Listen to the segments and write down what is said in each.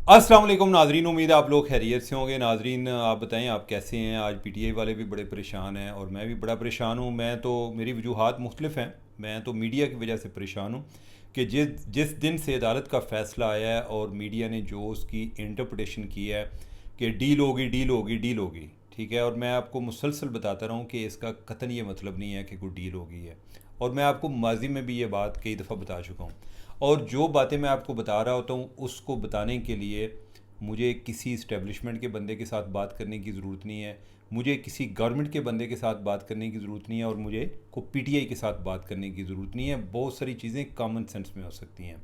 अस्सलाम वालेकुम नाजरीन, उम्मीद है आप लोग खैरियत से होंगे। नाजरीन आप बताएं आप कैसे हैं। आज पीटीआई वाले भी बड़े परेशान हैं और मैं भी बड़ा परेशान हूँ। मेरी वजूहात मुख्तलिफ हैं। मैं तो मीडिया की वजह से परेशान हूँ कि जिस जिस दिन से अदालत का फ़ैसला आया है और मीडिया ने जो उसकी इंटरप्रटेशन की है कि डील होगी डील होगी डील होगी, ठीक है। और मैं आपको मुसलसल बताता रहा हूँ कि इसका कतन ये मतलब नहीं है कि कोई डील होगी है। और मैं आपको माजी में भी ये बात कई दफ़ा बता चुका हूँ। और जो बातें मैं आपको बता रहा होता हूँ उसको बताने के लिए मुझे किसी इस्टेब्लिशमेंट के बंदे के साथ बात करने की ज़रूरत नहीं है, मुझे किसी गवर्नमेंट के बंदे के साथ बात करने की ज़रूरत नहीं है, और मुझे को पीटीआई के साथ बात करने की ज़रूरत नहीं है। बहुत सारी चीज़ें कॉमन सेंस में हो सकती हैं।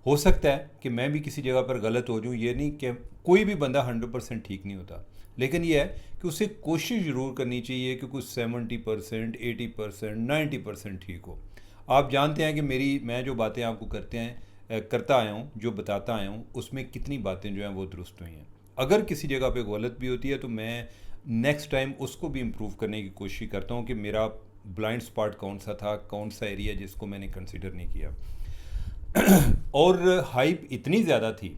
हो सकता है कि मैं भी किसी जगह पर गलत हो जाऊँ, ये नहीं कि कोई भी बंदा 100% ठीक नहीं होता, लेकिन यह है कि उसे कोशिश ज़रूर करनी चाहिए कि कुछ 70%, 80%, 90% ठीक हो। आप जानते हैं कि मैं जो बातें आपको करता आया हूँ, जो बताता आया हूँ, उसमें कितनी बातें जो हैं वो दुरुस्त हुई हैं। अगर किसी जगह पे गलत भी होती है तो मैं नेक्स्ट टाइम उसको भी इम्प्रूव करने की कोशिश करता हूँ कि मेरा ब्लाइंड स्पॉट कौन सा था, कौन सा एरिया जिसको मैंने कंसिडर नहीं किया। और हाइप इतनी ज़्यादा थी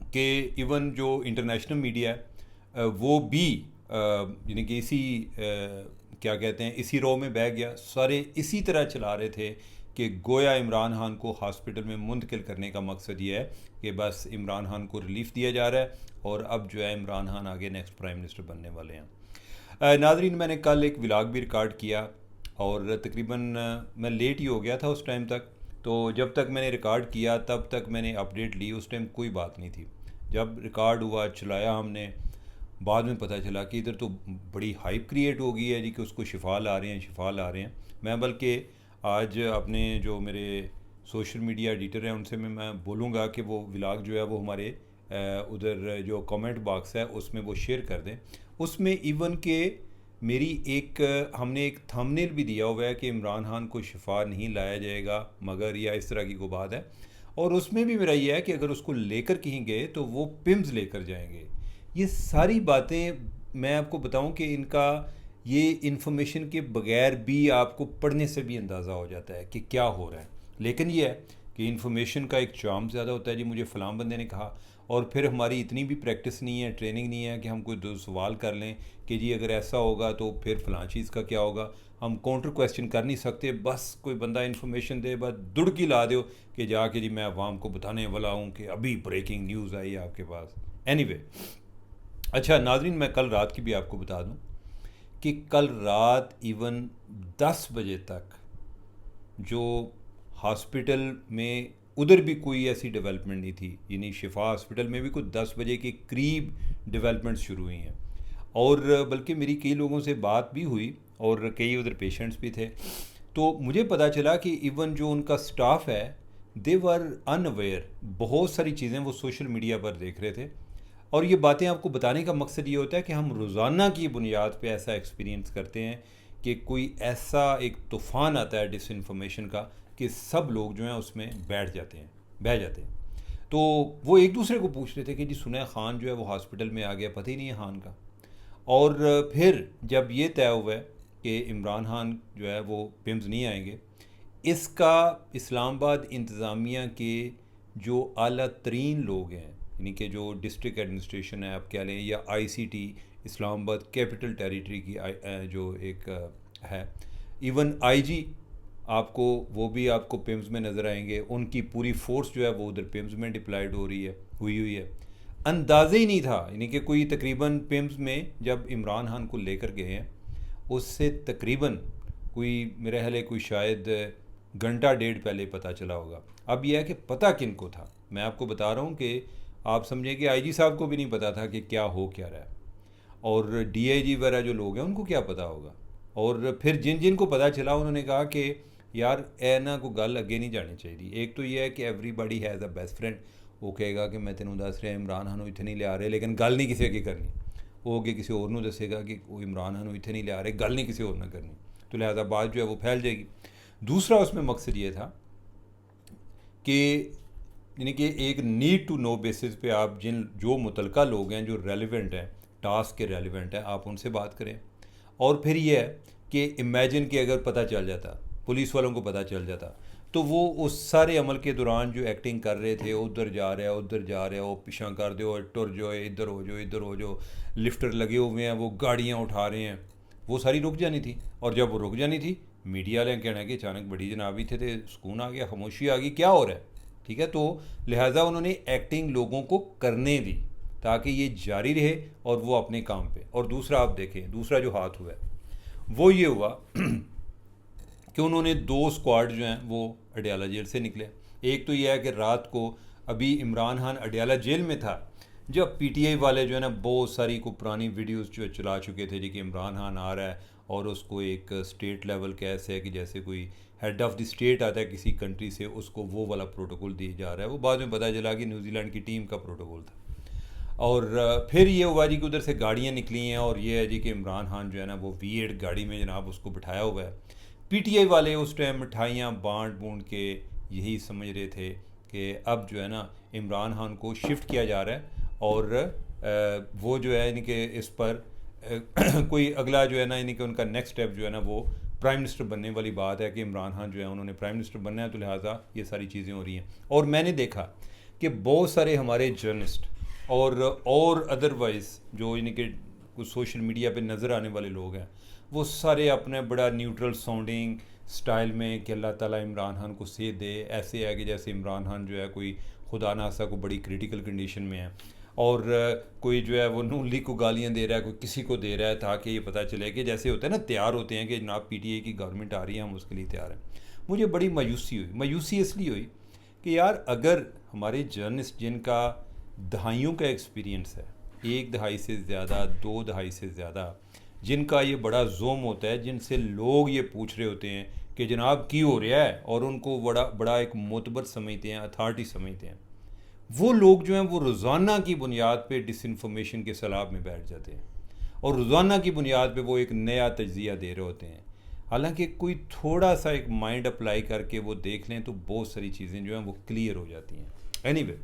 कि इवन जो इंटरनेशनल मीडिया है वो भी यानी कि क्या कहते हैं, इसी रो में बह गया। सारे इसी तरह चला रहे थे कि गोया इमरान खान को हॉस्पिटल में मुंतकिल करने का मकसद ये है कि बस इमरान खान को रिलीफ दिया जा रहा है और अब जो है इमरान खान आगे नेक्स्ट प्राइम मिनिस्टर बनने वाले हैं। नाजरीन, मैंने कल एक व्लॉग भी रिकॉर्ड किया और तकरीबन मैं लेट ही हो गया था उस टाइम तक। तो जब तक मैंने रिकॉर्ड किया तब तक मैंने अपडेट ली, उस टाइम कोई बात नहीं थी। जब रिकॉर्ड हुआ, चलाया हमने, बाद में पता चला कि इधर तो बड़ी हाइप क्रिएट हो गई है जी कि उसको शिफा ला रहे हैं, शिफा ला रहे हैं। मैं बल्कि आज अपने जो मेरे सोशल मीडिया एडिटर हैं उनसे मैं बोलूँगा कि वो व्लॉग जो है वो हमारे उधर जो कमेंट बॉक्स है उसमें वो शेयर कर दें। उसमें इवन के मेरी हमने एक थंबनेल भी दिया हुआ है कि इमरान खान को शिफा नहीं लाया जाएगा मगर, या इस तरह की कोई बात है। और उसमें भी मेरा ये है कि अगर उसको लेकर कहीं गए तो वो पिम्स लेकर जाएंगे। ये सारी बातें मैं आपको बताऊं कि इनका ये इन्फॉर्मेशन के बगैर भी आपको पढ़ने से भी अंदाज़ा हो जाता है कि क्या हो रहा है। लेकिन ये है कि इन्फॉर्मेशन का एक चार्म ज़्यादा होता है जी, मुझे फ़लाँ बंदे ने कहा। और फिर हमारी इतनी भी प्रैक्टिस नहीं है, ट्रेनिंग नहीं है कि हम कोई दो सवाल कर लें कि जी अगर ऐसा होगा तो फिर फ़लाँ चीज़ का क्या होगा। हम काउंटर क्वेश्चन कर नहीं सकते। बस कोई बंदा इन्फॉर्मेशन दे, बस दुड़की ला दो कि जाके जी मैं अवाम को बताने वाला हूँ कि अभी ब्रेकिंग न्यूज़ आई है आपके पास। एनीवे, अच्छा नाजरीन, मैं कल रात की भी आपको बता दूं कि कल रात इवन 10 बजे तक जो हॉस्पिटल में उधर भी कोई ऐसी डेवलपमेंट नहीं थी। यानी शिफा हॉस्पिटल में भी कुछ 10 बजे के करीब डेवलपमेंट शुरू हुई हैं। और बल्कि मेरी कई लोगों से बात भी हुई और कई उधर पेशेंट्स भी थे। तो मुझे पता चला कि इवन जो उनका स्टाफ है दे वर अनअवेयर। बहुत सारी चीज़ें वो सोशल मीडिया पर देख रहे थे। और ये बातें आपको बताने का मकसद ये होता है कि हम रोज़ाना की बुनियाद पे ऐसा एक्सपीरियंस करते हैं कि कोई ऐसा एक तूफ़ान आता है डिसइंफॉर्मेशन का कि सब लोग जो हैं उसमें बैठ जाते हैं, बह जाते हैं। तो वो एक दूसरे को पूछ रहे थे कि जी सुनैर खान जो है वो हॉस्पिटल में आ गया, पता ही नहीं है खान का। और फिर जब ये तय हुआ है कि इमरान खान जो है वो पिम्स नहीं आएंगे, इसका इस्लामाबाद इंतज़ामिया के जो आला तरीन लोग हैं, यानी कि जो डिस्ट्रिक्ट एडमिनिस्ट्रेशन है आप कह लें, या आईसीटी, इस्लामाबाद कैपिटल टेरिटरी की जो एक है, इवन आईजी, आपको वो भी आपको पिम्स में नज़र आएंगे। उनकी पूरी फोर्स जो है वो उधर पिम्स में डिप्लॉयड हो रही है, हुई हुई है। अंदाज़ा ही नहीं था, यानी कि कोई तकरीबन पिम्स में जब इमरान खान को लेकर गए हैं उससे तकरीबन कोई मेरे ख्याल है कोई शायद घंटा डेढ़ पहले पता चला होगा। अब यह है कि पता किन को था। मैं आपको बता रहा हूँ कि आप समझें कि आईजी साहब को भी नहीं पता था कि क्या हो क्या रहा है, और डीआईजी वगैरह जो लोग हैं उनको क्या पता होगा। और फिर जिन जिन को पता चला उन्होंने कहा कि यार ए ना को गल अगे नहीं जानी चाहिए। एक तो ये है कि everybody has a best friend. वो कहेगा कि मैं तेन दस रहा इमरान खान इतने नहीं लिया रहे, लेकिन गल नहीं किसी अगे करनी। वो अगे किसी और को दसेगा कि वो इमरान खान इतने नहीं लिया रहे, गल नहीं किसी और ने करनी। तो लिहाजा बात जो है वो फैल जाएगी। दूसरा उसमें मकसद ये था कि यानी कि एक नीड टू नो बेसिस पे आप जो मुतलका लोग हैं, जो रेलिवेंट हैं, टास्क के रेलिवेंट हैं, आप उनसे बात करें। और फिर यह है कि इमेजिन कि अगर पता चल जाता, पुलिस वालों को पता चल जाता, तो वो उस सारे अमल के दौरान जो एक्टिंग कर रहे थे, उधर जा रहे हो उधर जा रहे हो, पिछा कर दो, टुर जो है, इधर हो जो, लिफ्टर लगे हुए हैं, वो गाड़ियाँ उठा रहे हैं, वो सारी रुक जानी थी। और जब वो रुक जानी थी, मीडिया वाले कहना कि अचानक बड़ी जनाबी थे, सुकून आ गया, खामोशी आ गई, क्या हो रहा है। ठीक है, तो लिहाजा उन्होंने एक्टिंग लोगों को करने दी ताकि ये जारी रहे और वो अपने काम पे। और दूसरा आप देखें, दूसरा जो हाथ हुआ है वो ये हुआ कि उन्होंने 2 स्क्वाड जो हैं वो अडयाला जेल से निकले। एक तो यह है कि रात को अभी इमरान खान अडयाला जेल में था जब पीटीआई वाले जो है ना बहुत सारी को पुरानी वीडियोस जो चला चुके थे, जी कि इमरान खान आ रहा है और उसको एक स्टेट लेवल का ऐसे है कि जैसे कोई हेड ऑफ़ द स्टेट आता है किसी कंट्री से, उसको वो वाला प्रोटोकॉल दिया जा रहा है। वो बाद में पता चला कि न्यूजीलैंड की टीम का प्रोटोकॉल था। और फिर ये हुआ जी कि उधर से गाड़ियाँ निकली हैं और ये है जी कि इमरान खान जो है ना वो V8 गाड़ी में जनाब उसको बिठाया हुआ है। पीटीआई वाले उस टाइम मिठाइयाँ बांट बूंट के यही समझ रहे थे कि अब जो है ना इमरान खान को शिफ्ट किया जा रहा है और वो जो है इनके इस पर कोई अगला जो है ना इनके उनका नेक्स्ट स्टेप जो है ना वो प्राइम मिनिस्टर बनने वाली बात है कि इमरान खान जो है उन्होंने प्राइम मिनिस्टर बनना है, तो लिहाजा ये सारी चीज़ें हो रही हैं। और मैंने देखा कि बहुत सारे हमारे जर्नलिस्ट और अदरवाइज़ जो इनके कुछ सोशल मीडिया पे नज़र आने वाले लोग हैं, वो सारे अपने बड़ा न्यूट्रल साउंडिंग स्टाइल में कि अल्लाह ताला इमरान खान को सेध दे, ऐसे है कि जैसे इमरान खान जो है कोई खुदा नासा को बड़ी क्रिटिकल कंडीशन में है और कोई जो है वो नून लीग को गालियाँ दे रहा है, कोई किसी को दे रहा है, ताकि ये पता चले कि जैसे होता है ना तैयार होते हैं कि जनाब पीटीआई की गवर्नमेंट आ रही है, हम उसके लिए तैयार हैं। मुझे बड़ी मायूसी इसलिए हुई कि यार अगर हमारे जर्नलिस्ट जिनका दहाइयों का एक्सपीरियंस है, 1 दहाई से ज़्यादा, 2 दहाई से ज़्यादा, जिनका ये बड़ा जोम होता है, जिनसे लोग ये पूछ रहे होते हैं कि जनाब की हो रहा है, और उनको बड़ा बड़ा एक मोतबर समझते हैं, अथॉरिटी समझते हैं, वो लोग जो हैं वो रोज़ाना की बुनियाद पे डिसइंफॉर्मेशन के सैलाब में बैठ जाते हैं और रोज़ाना की बुनियाद पे वो एक नया तज्जिया दे रहे होते हैं। हालांकि कोई थोड़ा सा एक माइंड अप्लाई करके वो देख लें तो बहुत सारी चीज़ें जो हैं वो क्लियर हो जाती हैं। एनीवे,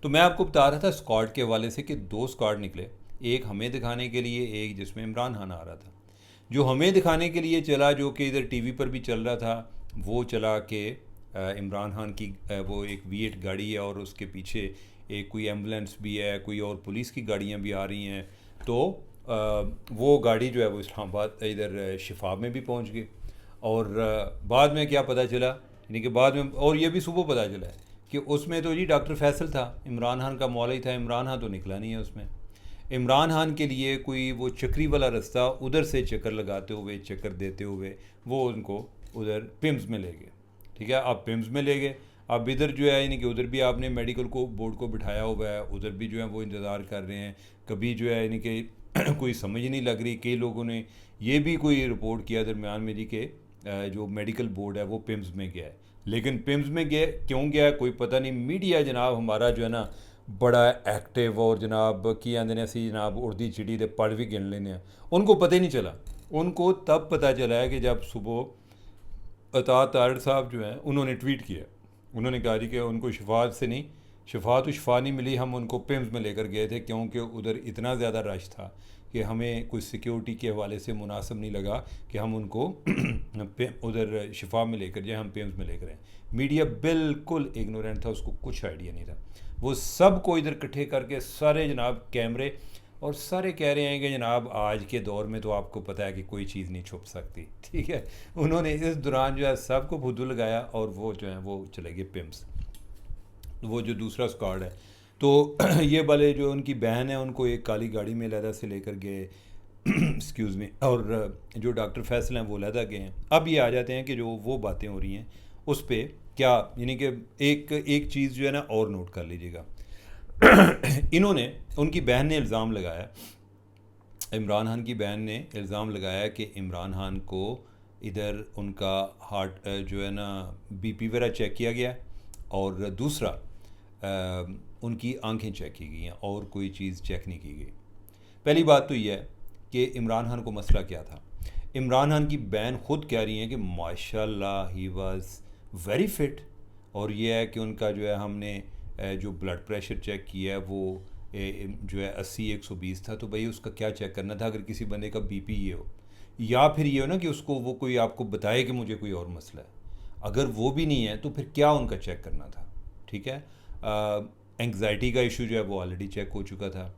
तो मैं आपको बता रहा था स्क्वाड के हवाले से कि 2 स्क्वाड निकले, एक हमें दिखाने के लिए, एक जिसमें इमरान खान आ रहा था। जो हमें दिखाने के लिए चला, जो कि इधर टीवी पर भी चल रहा था, वो चला कि इमरान खान की वो एक V8 गाड़ी है और उसके पीछे एक कोई एम्बुलेंस भी है, कोई और पुलिस की गाड़ियाँ भी आ रही हैं। तो वो गाड़ी जो है वो इस्लामाबाद इधर शिफा में भी पहुंच गई। और बाद में क्या पता चला, यानी कि बाद में, और ये भी सुबह पता चला है कि उसमें तो जी डॉक्टर फैसल था, इमरान खान का मौलवी था, इमरान खान तो निकला नहीं है उसमें। इमरान खान के लिए कोई वो चक्री वाला रास्ता, उधर से चक्कर लगाते हुए, चक्कर देते हुए वो उनको उधर पिम्स में ले गए। ठीक है, आप पिम्स में ले गए, अब इधर जो है यानी कि उधर भी आपने मेडिकल को बोर्ड को बिठाया हुआ है, उधर भी जो है वो इंतज़ार कर रहे हैं, कभी जो है यानी कि कोई समझ नहीं लग रही। कई लोगों ने ये भी कोई रिपोर्ट किया दरमियान में जी के जो मेडिकल बोर्ड है वो पिम्स में गया है, लेकिन पिम्स में गया क्यों गया कोई पता नहीं। मीडिया जनाब हमारा जो है ना बड़ा एक्टिव, और जनाब की आंदे ने असी जनाब उड़दी चिड़ी दे पढ़ भी गिन लेने हैं, उनको पता ही नहीं चला। उनको तब पता चला है कि जब सुबह अता तारड़ साहब जो हैं उन्होंने ट्वीट किया, उन्होंने कहा जी कि उनको शिफा से नहीं, शिफा नहीं मिली, हम उनको पिम्स में लेकर गए थे क्योंकि उधर इतना ज़्यादा रश था कि हमें कुछ सिक्योरिटी के हवाले से मुनासिब नहीं लगा कि हम उनको उधर शिफा में लेकर जाए, हम पिम्स में लेकर आए। मीडिया बिल्कुल इग्नोरेंट था, उसको कुछ आइडिया नहीं था। वो सब को इधर इकट्ठे करके सारे जनाब कैमरे, और सारे कह रहे हैं कि जनाब आज के दौर में तो आपको पता है कि कोई चीज़ नहीं छुप सकती। ठीक है, उन्होंने इस दौरान जो है सबको फुद्दू लगाया और वो जो है वो चले गए पिम्स। वो जो दूसरा स्क्वाड है तो ये वाले जो उनकी बहन है उनको एक काली गाड़ी में लहदा से लेकर गए एक्सक्यूज़ मी, और जो डॉक्टर फैसल हैं वो लहदा गए हैं। अब ये आ जाते हैं कि जो वो बातें हो रही हैं उस पर क्या, यानी कि एक चीज़ जो है ना और नोट कर लीजिएगा। इन्होंने, उनकी बहन ने इल्ज़ाम लगाया, इमरान खान की बहन ने इल्ज़ाम लगाया कि इमरान खान को इधर उनका हार्ट जो है ना बीपी वगैरह चेक किया गया, और दूसरा उनकी आंखें चेक की गई हैं और कोई चीज़ चेक नहीं की गई। पहली बात तो यह है कि इमरान खान को मसला क्या था। इमरान खान की बहन ख़ुद कह रही हैं कि माशाल्लाह ही वाज वेरी फिट, और ये है कि उनका जो है हमने जो ब्लड प्रेशर चेक किया है वो जो है 80-120 था, तो भाई उसका क्या चेक करना था अगर किसी बंदे का बीपी ये हो, या फिर ये हो ना कि उसको वो कोई आपको बताए कि मुझे कोई और मसला है। अगर वो भी नहीं है तो फिर क्या उनका चेक करना था, ठीक है। एंग्जाइटी का इशू जो है वो ऑलरेडी चेक हो चुका था,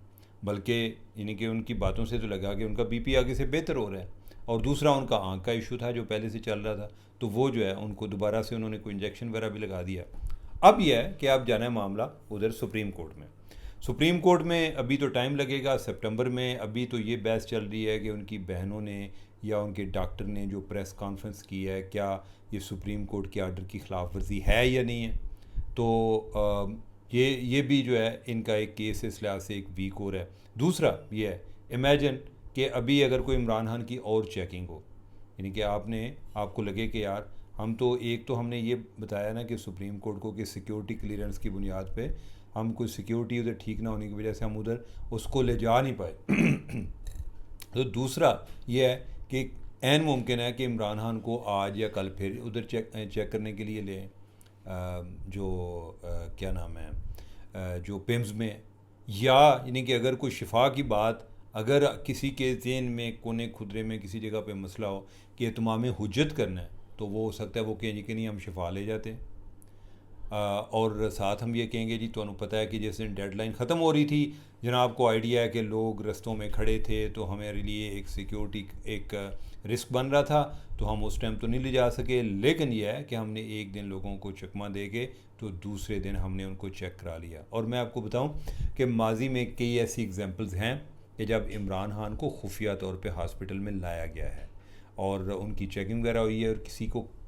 बल्कि यानी कि उनकी बातों से तो लगा कि उनका बीपी आगे से बेहतर हो रहा है। और दूसरा उनका आँख का इशू था जो पहले से चल रहा था, तो वो जो है उनको दोबारा से उन्होंने कोई इंजेक्शन वगैरह भी लगा दिया। अब यह है कि आप जाना है मामला उधर सुप्रीम कोर्ट में। सुप्रीम कोर्ट में अभी तो टाइम लगेगा सितंबर में। अभी तो ये बहस चल रही है कि उनकी बहनों ने या उनके डॉक्टर ने जो प्रेस कॉन्फ्रेंस की है, क्या ये सुप्रीम कोर्ट के आर्डर की खिलाफ वर्जी है या नहीं है। तो ये भी जो है इनका एक केस इस लिहाज से एक वीक हो रहा है। दूसरा ये है, इमेजिन कि अभी अगर कोई इमरान खान की और चेकिंग हो, यानी कि आपको लगे कि यार हम तो एक तो हमने ये बताया ना कि सुप्रीम कोर्ट को कि सिक्योरिटी क्लियरेंस की बुनियाद पे हम कोई सिक्योरिटी उधर ठीक ना होने की वजह से हम उधर उसको ले जा नहीं पाए। तो दूसरा ये है कि ऐन मुमकिन है कि इमरान खान को आज या कल फिर उधर चेक करने के लिए लें, क्या नाम है, जो पिम्स में है। या यानी कि अगर कोई शिफा की बात अगर किसी के ज़हन में कोने खुदरे में किसी जगह पे मसला हो कि इत्माम हुज्जत करना है, तो वो हो सकता है वो कहेंगे कि नहीं हम शिफा ले जाते हैं। और साथ हम ये कहेंगे जी तो पता है कि जिस दिन डेडलाइन ख़त्म हो रही थी, जनाब को आइडिया है कि लोग रस्तों में खड़े थे, तो हमारे लिए एक सिक्योरिटी एक रिस्क बन रहा था, तो हम उस टाइम तो नहीं ले जा सके। लेकिन यह है कि हमने एक दिन लोगों को चकमा दे के तो दूसरे दिन हमने उनको चेक करा लिया। और मैं आपको बताऊं कि माजी में कई ऐसी एग्जांपल्स हैं कि जब इमरान खान को खुफिया तौर पे हॉस्पिटल में लाया गया है और उनकी चेकिंग वगैरह हुई है और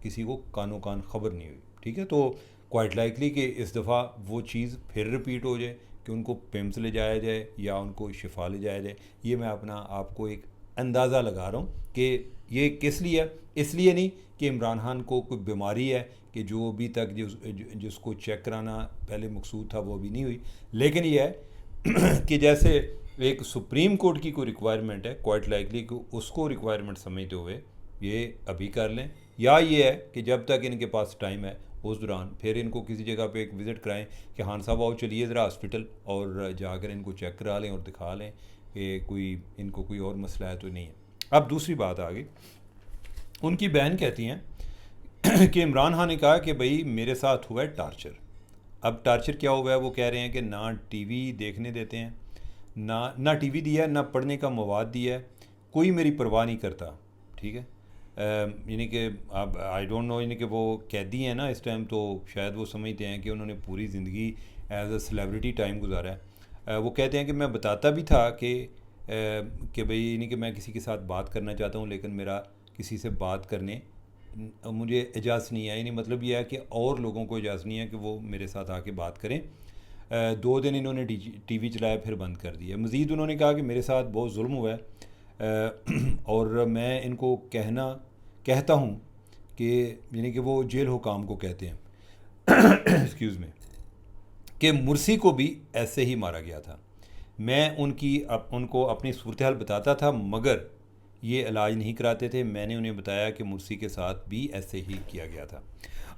किसी को कानो कान खबर नहीं हुई, ठीक है। तो क्वाइट लाइकली कि इस दफ़ा वो चीज़ फिर रिपीट हो जाए कि उनको पिम्स ले जाया जाए या उनको शिफा ले जाया जाए। ये मैं अपना आपको एक अंदाज़ा लगा रहा हूँ कि ये किस लिए है। इसलिए नहीं कि इमरान खान को कोई बीमारी है कि जो अभी तक जिसको चेक कराना पहले मकसूद था वो अभी नहीं हुई, लेकिन ये है कि जैसे एक सुप्रीम कोर्ट की कोई रिक्वायरमेंट है, क्वाइट लाइकली कि उसको रिक्वायरमेंट समझते हुए ये अभी कर लें, या ये है कि जब तक इनके पास टाइम है उस दौरान फिर इनको किसी जगह पे एक विज़िट कराएं कि खान साहब आओ चलिए ज़रा हॉस्पिटल और जाकर इनको चेक करा लें और दिखा लें कि इनको कोई और मसला है तो नहीं है। अब दूसरी बात आ गई, उनकी बहन कहती हैं कि इमरान खान ने कहा कि भाई मेरे साथ हुआ है टार्चर। अब टार्चर क्या हुआ है, वो कह रहे हैं कि ना टीवी देखने देते हैं, ना टीवी दिया, ना पढ़ने का मवाद दिया है, कोई मेरी परवाह नहीं करता, ठीक है। यानी कि अब आई डोंट नो, यानी कि वो कैदी हैं ना इस टाइम, तो शायद वो समझते हैं कि उन्होंने पूरी ज़िंदगी एज अ सेलिब्रिटी टाइम गुजारा है। वो कहते हैं कि मैं बताता भी था कि भाई यानी कि मैं किसी के साथ बात करना चाहता हूँ, लेकिन मेरा किसी से बात करने मुझे इजाज़त नहीं है। यानी मतलब ये है कि और लोगों को इजाज़त नहीं है कि वो मेरे साथ आके बात करें। 2 दिन इन्होंने टीवी चलाया फिर बंद कर दिया। मज़ीद उन्होंने कहा कि मेरे साथ बहुत जुल्म हुआ है और मैं इनको कहता हूँ कि यानी कि वो जेल हुकाम को कहते हैं एक्सक्यूज़ में, कि मुर्सी को भी ऐसे ही मारा गया था। मैं उनको अपनी सूरत हाल बताता था मगर ये इलाज नहीं कराते थे। मैंने उन्हें बताया कि मुर्सी के साथ भी ऐसे ही किया गया था।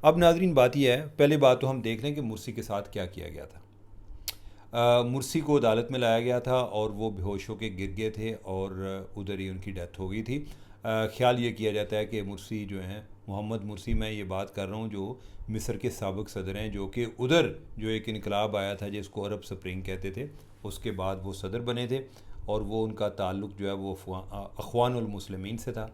अब नाजरीन बात यह है, पहले बात तो हम देख लें कि मुर्सी के साथ क्या किया गया था। मुर्सी को अदालत में लाया गया था और वो बेहोश होकर गिर गए थे और उधर ही उनकी डेथ हो गई थी। ख्याल ये किया जाता है कि मुर्सी जो हैं, मोहम्मद मुर्सी, मैं ये बात कर रहा हूँ जो मिस्र के साबिक सदर हैं, जो कि उधर जो एक इनकलाब आया था जिसको अरब स्प्रिंग कहते थे, उसके बाद वो सदर बने थे और वो उनका ताल्लुक़ जो है वो अख़वानुल मुस्लिमीन से था।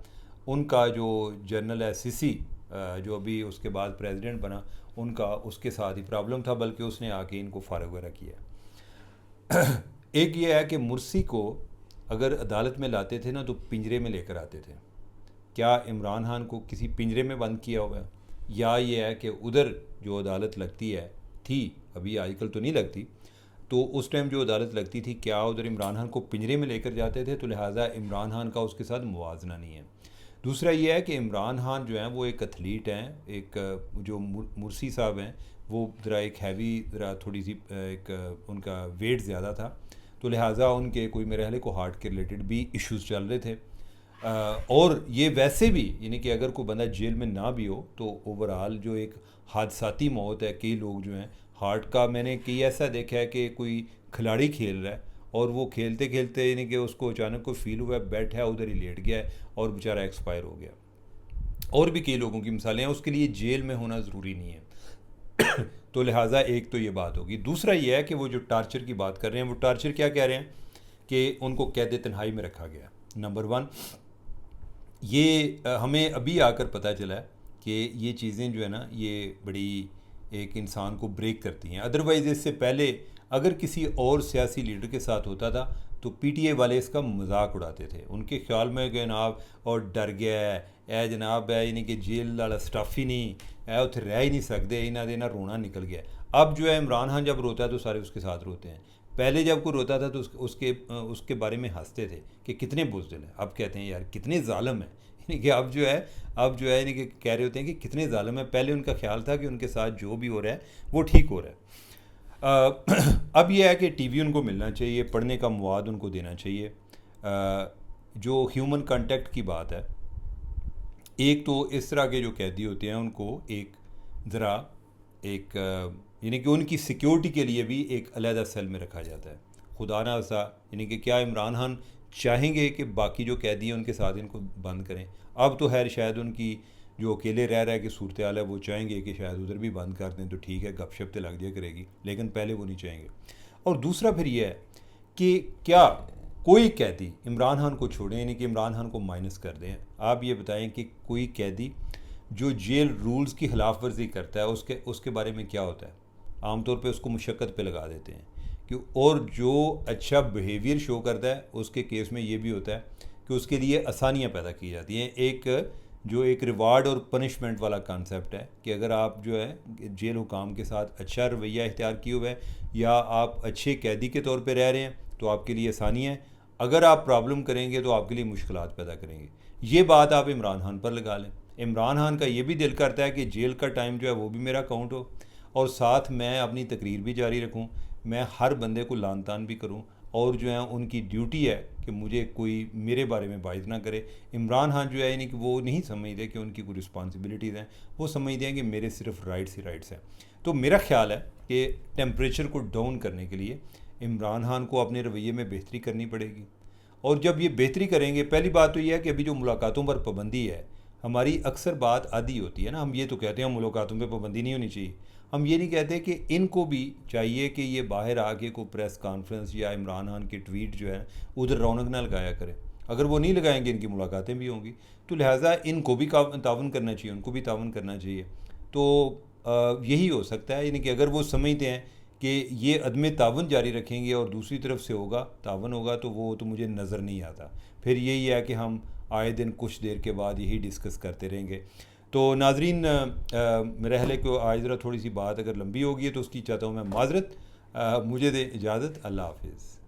उनका जो जनरल है सीसी, जो अभी उसके बाद प्रेसिडेंट बना, उनका उसके साथ ही प्रॉब्लम था, बल्कि उसने आके इनको फारग वगैरह किया। एक ये है कि मुर्सी को अगर अदालत में लाते थे ना तो पिंजरे में लेकर आते थे। क्या इमरान खान को किसी पिंजरे में बंद किया हुआ है, या ये है कि उधर जो अदालत लगती है थी, अभी आजकल तो नहीं लगती, तो उस टाइम जो अदालत लगती थी क्या उधर इमरान खान को पिंजरे में लेकर जाते थे, तो लिहाजा इमरान खान का उसके साथ मुवाजना नहीं है। दूसरा ये है कि इमरान खान जो हैं वो एक एथलीट हैं, एक जो मुर्सी साहब हैं वो ज़रा एक हैवी, ज़रा थोड़ी सी एक उनका वेट ज़्यादा था, तो लिहाजा उनके कोई मेरे ख्याल को हार्ट के रिलेटेड भी इश्यूज़ चल रहे थे। और ये वैसे भी यानी कि अगर कोई बंदा जेल में ना भी हो तो ओवरऑल जो एक हादसाती मौत है, कई लोग जो हैं हार्ट का, मैंने कई ऐसा देखा है कि कोई खिलाड़ी खेल रहा है और वो खेलते खेलते यानी कि उसको अचानक को फील हुआ है, बैठा है उधर ही लेट गया है और बेचारा एक्सपायर हो गया। और भी कई लोगों की मिसालें हैं, उसके लिए जेल में होना ज़रूरी नहीं है। तो लिहाजा एक तो ये बात होगी। दूसरा ये है कि वो जो टार्चर की बात कर रहे हैं, वो टार्चर क्या कह रहे हैं कि उनको कैद तन्हाई में रखा गया। नंबर वन, ये हमें अभी आकर पता चला है कि ये चीज़ें जो है ना, ये बड़ी एक इंसान को ब्रेक करती हैं। अदरवाइज़ इससे पहले अगर किसी और सियासी लीडर के साथ होता था तो पीटीआई वाले इसका मजाक उड़ाते थे। उनके ख्याल में कि जनाब और डर गया है ए जनाब है, यानी कि जेल वाला स्टाफ ही नहीं है, उत्थे रह ही नहीं सकते, इन्हों देना रोना निकल गया। अब जो है इमरान खान जब रोता है तो सारे उसके साथ रोते हैं। पहले जब कोई रोता था तो उसके बारे में हंसते थे कि कितने बुज़दिल हैं। अब कहते हैं यार कितने ज़ालिम हैं। यानी कि अब जो है यानी कि कह रहे होते हैं कि कितने ज़ालिम हैं। पहले उनका ख्याल था कि उनके साथ जो भी हो रहा है वो ठीक हो रहा है। अब यह है कि टीवी उनको मिलना चाहिए, पढ़ने का मवाद उनको देना चाहिए। जो ह्यूमन कांटेक्ट की बात है, एक तो इस तरह के जो कैदी होते हैं उनको एक ज़रा एक यानी कि उनकी सिक्योरिटी के लिए भी एक अलहदा सेल में रखा जाता है। खुदा ना ऐसा, यानी कि क्या इमरान खान चाहेंगे कि बाकी जो कैदी हैं उनके साथ इनको बंद करें? अब तो खैर शायद उनकी जो अकेले रह रहा है कि सूरत हाल है, वो चाहेंगे कि शायद उधर भी बंद कर दें तो ठीक है, गपशप तो लग दिया करेगी, लेकिन पहले वो नहीं चाहेंगे। और दूसरा फिर ये है कि क्या कोई कैदी इमरान खान को छोड़ें, यानी कि इमरान खान को माइनस कर दें। आप ये बताएं कि कोई कैदी जो जेल रूल्स की खिलाफ वर्जी करता है उसके बारे में क्या होता है? आमतौर पे उसको मुशक्क़त पे लगा देते हैं कि, और जो अच्छा बिहेवियर शो करता है उसके केस में ये भी होता है कि उसके लिए आसानियाँ पैदा की जाती हैं। एक रिवार्ड और पनिशमेंट वाला कॉन्सेप्ट है कि अगर आप जो है जेल हुकाम के साथ अच्छा रवैया इख्तियार किए हुए है या आप अच्छे कैदी के तौर पे रह रहे हैं तो आपके लिए आसानी है। अगर आप प्रॉब्लम करेंगे तो आपके लिए मुश्किलात पैदा करेंगे। ये बात आप इमरान खान पर लगा लें। इमरान खान का ये भी दिल करता है कि जेल का टाइम जो है वो भी मेरा काउंट हो और साथ मैं अपनी तकरीर भी जारी रखूं, मैं हर बंदे को लान तान भी करूं, और जो है उनकी ड्यूटी है कि मुझे कोई मेरे बारे में बात ना करे। इमरान खान जो है यानी कि वो नहीं समझते कि उनकी कोई रिस्पॉन्सिबिलिटीज़ हैं, वो समझते हैं कि मेरे सिर्फ राइट्स ही राइट्स हैं। तो मेरा ख्याल है कि टेम्परेचर को डाउन करने के लिए इमरान खान को अपने रवैये में बेहतरी करनी पड़ेगी। और जब ये बेहतरी करेंगे, पहली बात तो ये है कि अभी जो मुलाकातों पर पाबंदी है, हमारी अक्सर बात आदि होती है ना, हम ये तो कहते हैं मुलाकातों पे पाबंदी नहीं होनी चाहिए। हम ये नहीं कहते कि इनको भी चाहिए कि ये बाहर आके को प्रेस कॉन्फ्रेंस या इमरान खान के ट्वीट जो है उधर रौनक ना लगाया करें। अगर वो नहीं लगाएंगे इनकी मुलाकातें भी होंगी, तो लिहाजा इनको भी तावन करना चाहिए, उनको भी तावन करना चाहिए। तो यही हो सकता है, यानी कि अगर वो समझते हैं कि ये अदम तावन जारी रखेंगे और दूसरी तरफ से होगा तावन होगा, तो वो तो मुझे नज़र नहीं आता। फिर यही है कि हम आए दिन कुछ देर के बाद यही डिस्कस करते रहेंगे। तो नाजरीन, मेरे ख्याल है कि आज ज़रा थोड़ी सी बात अगर लंबी होगी तो उसकी चाहता हूँ मैं माजरत। मुझे दे इजाज़त। अल्लाह हाफिज़।